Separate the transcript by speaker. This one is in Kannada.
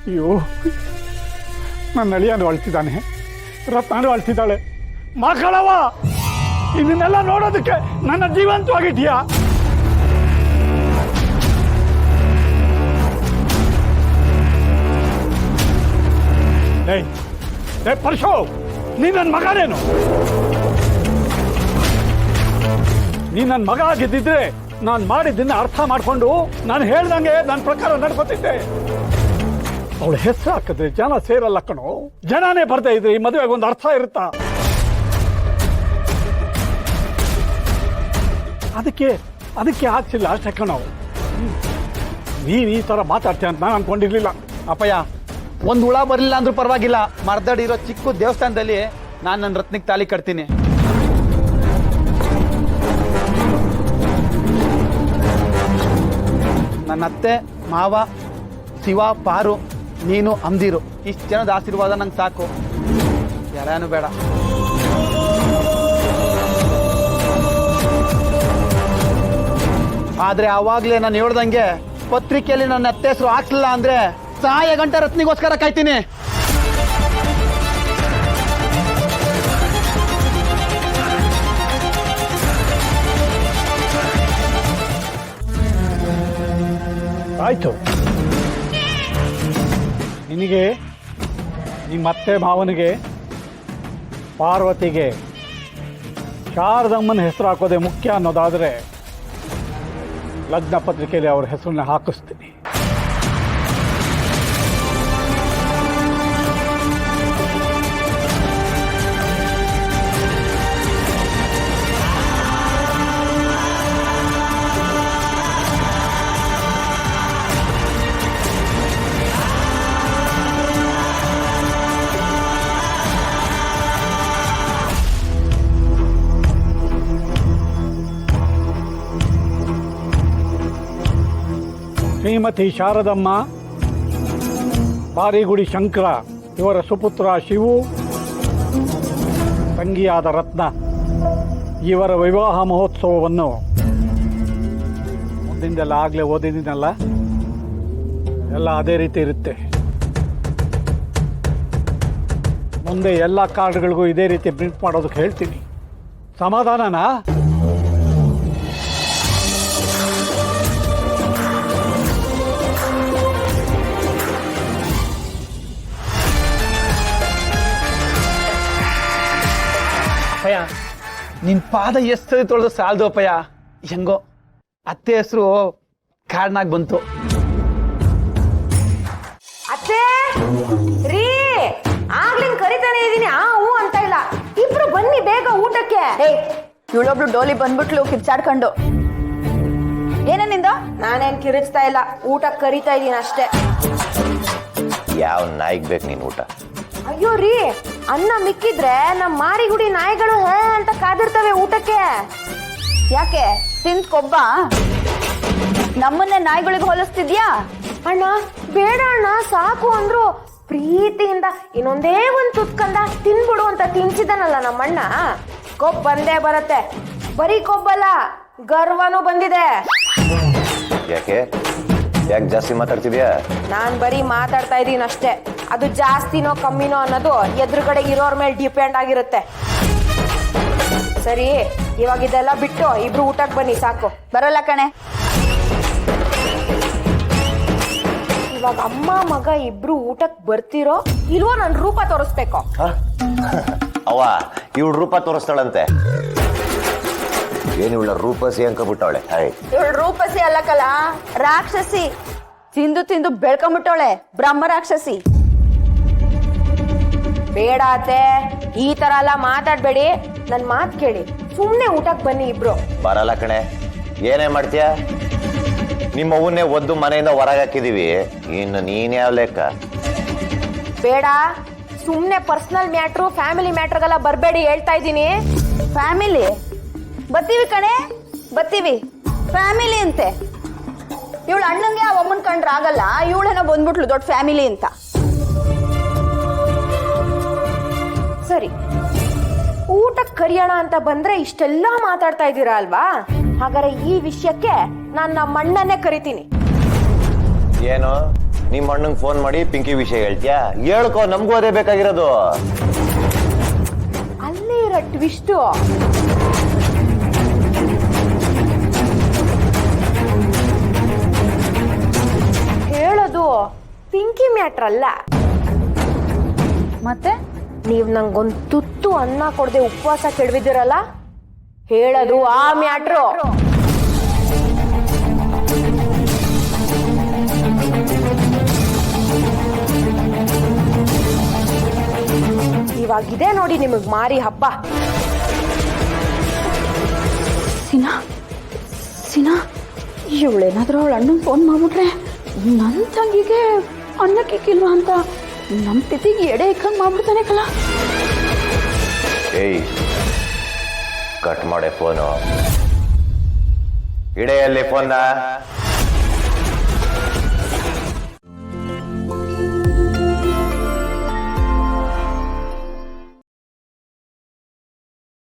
Speaker 1: ಅಯ್ಯೋ, ನನ್ನ ಅಳಿಯನು ಅಳ್ತಿದ್ದಾನೆ, ರತ್ನಾನು ಅಳ್ತಿದ್ದಾಳೆ. ಮಕ್ಕಳವ, ಇದನ್ನೆಲ್ಲ ನೋಡೋದಕ್ಕೆ ನನ್ನ ಜೀವಂತವಾಗಿದೆಯಾ? ಪರಶು, ನೀ ನನ್ನ ಮಗನೇನು? ನೀ ನನ್ನ ಮಗ ಆಗಿದ್ದಿದ್ರೆ ನಾನು ಮಾಡಿದ್ದನ್ನ ಅರ್ಥ ಮಾಡಿಕೊಂಡು ನಾನು ಹೇಳ್ದಂಗೆ ನನ್ನ ಪ್ರಕಾರ ನಡ್ಕೋತಿದ್ದೆ. ಅವಳ ಹೆಸರು ಹಾಕಿದ್ರೆ ಜನ ಸೇರಲ್ಲ ಕಣೋ. ಜನನೇ ಬರ್ತಾ ಇದ್ರೆ ಈ ಮದುವೆಗೆ ಒಂದು ಅರ್ಥ ಇರುತ್ತಾ? ಅದಕ್ಕೆ ಆಗ್ತಿಲ್ಲ ಅಷ್ಟೇ ಕಣೋ. ನೀನು ಈ ಥರ ಮಾತಾಡ್ತೀಯ ಅಂತ ನಾನು ಅನ್ಕೊಂಡಿರ್ಲಿಲ್ಲ.
Speaker 2: ಅಪ್ಪಯ್ಯ, ಒಂದು ಹುಳ ಬರಲಿಲ್ಲ ಅಂದ್ರೂ ಪರವಾಗಿಲ್ಲ, ಮರ್ದಡಿ ಇರೋ ಚಿಕ್ಕ ದೇವಸ್ಥಾನದಲ್ಲಿ ನಾನು ನನ್ನ ರತ್ನಿಗೆ ತಾಲಿ ಕಟ್ತೀನಿ. ನನ್ನ ಅತ್ತೆ, ಮಾವ, ಶಿವ, ಪಾರು, ನೀನು, ಅಂದಿರು, ಇಷ್ಟು ಜನದ ಆಶೀರ್ವಾದ ನಂಗೆ ಸಾಕು, ಯಾರೇನು ಬೇಡ. ಆದ್ರೆ ಆವಾಗಲೇ ನಾನು ಹೇಳ್ದಂಗೆ ಪತ್ರಿಕೆಯಲ್ಲಿ ನನ್ನ ಅತ್ತೆ ಹೆಸರು ಹಾಕ್ಲಿಲ್ಲ ಅಂದ್ರೆ ಸಾಯ ಗಂಟೆ ರತ್ನಿಗೋಸ್ಕರ ಕಾಯ್ತೀನಿ.
Speaker 1: ಆಯ್ತು, ನಿನಗೆ, ನಿಮ್ಮ ಅತ್ತೆ ಮಾವನಿಗೆ, ಪಾರ್ವತಿಗೆ ಶಾರದಮ್ಮನ ಹೆಸರು ಹಾಕೋದೇ ಮುಖ್ಯ ಅನ್ನೋದಾದರೆ ಲಗ್ನ ಪತ್ರಿಕೆಯಲ್ಲಿ ಅವ್ರ ಹೆಸರನ್ನ ಹಾಕಿಸ್ತೀನಿ. ಶ್ರೀಮತಿ ಶಾರದಮ್ಮ, ಬಾರಿಗುಡಿ ಶಂಕರ ಇವರ ಸುಪುತ್ರ ಶಿವು, ತಂಗಿಯಾದ ರತ್ನ ಇವರ ವಿವಾಹ ಮಹೋತ್ಸವವನ್ನು ಮುಂದಿಂದೆಲ್ಲ ಆಗಲೇ ಓದಿದ್ದೀನಲ್ಲ, ಎಲ್ಲ ಅದೇ ರೀತಿ ಇರುತ್ತೆ. ಮುಂದೆ ಎಲ್ಲ ಕಾರ್ಡ್ಗಳಿಗೂ ಇದೇ ರೀತಿ ಪ್ರಿಂಟ್ ಮಾಡೋದಕ್ಕೆ ಹೇಳ್ತೀನಿ. ಸಮಾಧಾನನಾ?
Speaker 2: ಅಪ್ಪಯ್ಯ, ನಿನ್ ಪಾದ ಎಷ್ಟು ತೊಳೆದು ಸಾಲದು ಅಪ್ಪಯ್ಯ. ಹೆಂಗೋ ಅತ್ತೆ ಹೆಸರು ಕಾರ್ಡ್ನಾಗ ಬಂತು.
Speaker 3: ಅತ್ತೆ ರೀ, ಆಗ್ಲಿಂಗ್ ಕರಿತಾನೆ ಇದೀನಿ, ಹೂ ಅಂತ ಇಲ್ಲ. ಇಬ್ರು ಬನ್ನಿ ಬೇಗ ಊಟಕ್ಕೆ.
Speaker 4: ಇವಳೊಬ್ಳು ಡೋಲಿ ಬಂದ್ಬಿಟ್ಲು ಕಿರ್ಚಾಡ್ಕೊಂಡು. ಏನೇನಿಂದ?
Speaker 3: ನಾನೇನ್ ಕಿರಿಚ್ತಾ ಇಲ್ಲ, ಊಟಕ್ಕೆ ಕರಿತಾ ಇದೀನಿ ಅಷ್ಟೇ.
Speaker 5: ಯಾವ ನಾಯಿಗ್ ಬೇಕು ನೀನ್ ಊಟ?
Speaker 3: ಅಯ್ಯೋ ರೀ, ಅನ್ನ ಮಿಕ್ಕಿದ್ರೆ ನಮ್ಮ ಮಾರಿಗುಡಿ ನಾಯಿಗಳು ಹೇ ಅಂತ ಕಾದಿರ್ತವೆ ಊಟಕ್ಕೆ.
Speaker 4: ಯಾಕೆ ತಿಂದ್ ಕೊಬ್ಬ? ನಮ್ಮನ್ನೇ ನಾಯಿಗಳಿಗೆ ಹೋಲಿಸ್ತಿದ್ಯಾ?
Speaker 3: ಅಣ್ಣ ಬೇಡ ಅಣ್ಣ, ಸಾಕು ಅಂದ್ರು ಪ್ರೀತಿಯಿಂದ ಇನ್ನೊಂದೇ ಒಂದ್ ತುತ್ಕಂದ ತಿನ್ಬಿಡು ಅಂತ ತಿನ್ಸಿದನಲ್ಲ ನಮ್ಮಣ್ಣ. ಕೊಬ್ಬ್ ಬಂದೇ ಬರತ್ತೆ. ಬರೀ ಕೊಬ್ಬಲ್ಲ, ಗರ್ವನೂ ಬಂದಿದೆ.
Speaker 5: ಯಾಕೆ ಜಾಸ್ತಿ ಮಾತಾಡ್ತಿದ್ಯಾ?
Speaker 3: ನಾನ್ ಬರೀ ಮಾತಾಡ್ತಾ ಇದೀನಿ ಅಷ್ಟೇ. ಅದು ಜಾಸ್ತಿನೋ ಕಮ್ಮಿನೋ ಅನ್ನೋದು ಎದುರುಗಡೆ ಇರೋರ್ ಮೇಲೆ ಡಿಪೆಂಡ್ ಆಗಿರುತ್ತೆ. ಸರಿ, ಇವಾಗ ಇದೆಲ್ಲ ಬಿಟ್ಟು ಇಬ್ರು ಊಟಕ್ಕೆ ಬನ್ನಿ. ಸಾಕು.
Speaker 4: ಬರಲ್ಲ ಕಣೆ.
Speaker 3: ಇವಾಗ ಅಮ್ಮ ಮಗ ಇಬ್ರು ಊಟಕ್ಕೆ ಬರ್ತಿರೋ ಇಲ್ವೋ ನನ್ ರೂಪ ತೋರಿಸ್ಬೇಕು.
Speaker 5: ಅವ ಇವಳ ರೂಪ ತೋರಿಸ್ತಾಳಂತೆ. ಏನ್ ಇವಳ ರೂಪಸಿ ಅಂಕಬಿಟ್ಟವಳೆ?
Speaker 4: ಇವಳು ರೂಪಸಿ ಅಲ್ಲಕಲ್ಲ, ರಾಕ್ಷಸಿ. ತಿಂದು ತಿಂದು ಬೆಳ್ಕೊಂಬಿಟ್ಟವಳೆ, ಬ್ರಹ್ಮ ರಾಕ್ಷಸಿ.
Speaker 3: ಬೇಡ ಅತ್ತೆ, ಈ ತರ ಎಲ್ಲ ಮಾತಾಡ್ಬೇಡಿ. ನನ್ ಮಾತ್ ಕೇಳಿ, ಸುಮ್ನೆ ಊಟಕ್ಕೆ ಬನ್ನಿ ಇಬ್ರು.
Speaker 5: ಬರಲ್ಲ ಕಣೆ. ಏನೇ ಮಾಡ್ತೀಯ? ನಿಮ್ಮ ಅವನ್ನೇ ಒದ್ದು ಮನೆಯಿಂದ ಹೊರಗೆ ಹಾಕಿದೀವಿ, ಇನ್ನು ನೀನೇ ಯಾವ ಲೆಕ್ಕ?
Speaker 3: ಬೇಡ, ಸುಮ್ನೆ ಪರ್ಸನಲ್ ಮ್ಯಾಟ್ರು ಫ್ಯಾಮಿಲಿ ಮ್ಯಾಟ್ರಿಗೆಲ್ಲ ಬರ್ಬೇಡಿ ಹೇಳ್ತಾ ಇದ್ದೀನಿ.
Speaker 4: ಫ್ಯಾಮಿಲಿ ಬತ್ತೀವಿ ಕಣೆ, ಬತ್ತೀವಿ. ಫ್ಯಾಮಿಲಿ ಅಂತೆ. ಇವಳು ಅಣ್ಣಂಗೆ ಆ ಅಮ್ಮನ್ ಕಂಡ್ರೆ ಆಗಲ್ಲ, ಇವಳೇನೋ ಬಂದ್ಬಿಟ್ಲು ದೊಡ್ಡ ಫ್ಯಾಮಿಲಿ ಅಂತ.
Speaker 3: ಸರಿ, ಊಟಕ್ಕೆ ಕರಿಯೋಣ ಅಂತ ಬಂದ್ರೆ ಇಷ್ಟೆಲ್ಲ ಮಾತಾಡ್ತಾ ಇದ್ದೀರಾ ಅಲ್ವಾ? ಹಾಗಾದ್ರೆ ಈ ವಿಷಯಕ್ಕೆ ನಾನು ನಮ್ಮ ಅಣ್ಣನ್ನೇ ಕರಿತೀನಿ.
Speaker 5: ಏನು ನಿಮ್ಮ ಅಣ್ಣಂಗೆ ಫೋನ್ ಮಾಡಿ ಪಿಂಕಿ ವಿಷಯ ಹೇಳ್ತೀಯಾ? ಹೇಳ್ಕೊ, ನಮಗೂ ಅದೇ ಬೇಕಾಗಿರೋದು.
Speaker 3: ಅಲ್ಲೇ ಇರೋ ಟ್ವಿಸ್ಟು. ಹೇಳೋದು ಪಿಂಕಿ ಮ್ಯಾಟ್ರ್ ಅಲ್ಲ.
Speaker 4: ಮತ್ತೆ
Speaker 3: ನೀವ್ ನಂಗೊಂದ್ ತುತ್ತು ಅನ್ನ ಕೊಡದೆ ಉಪವಾಸ ಕೆಡವಿದಿರಲ್ಲ, ಹೇಳೋದು ಆ ಮ್ಯಾಟ್ರು. ಇವಾಗಿದೆ ನೋಡಿ ನಿಮಗ್ ಮಾರಿ ಹಬ್ಬ.
Speaker 4: ಸಿನಾ ಸಿನಾ ಇವಳೇನಾದ್ರೂ ಅವಳ ಅಣ್ಣಂಗೆ ಫೋನ್ ಮಾಡ್ಬಿಟ್ರೆ ನನ್ನ ತಂಗಿಗೆ ಅನ್ನಕ್ಕಿಲ್ವಾ ಅಂತ ನಮ್ಮ ತಿಥಿಗೆ ಎಡೆ ಇಕ್ಕಂಗೆ ಮಾಡ್ಬಿಡ್ತಾನೆ ಕಲ.
Speaker 5: ಏಯ್, ಕಟ್ ಮಾಡೆ ಫೋನು. ಇಡೆಯಲ್ಲಿ ಫೋನ್ನ.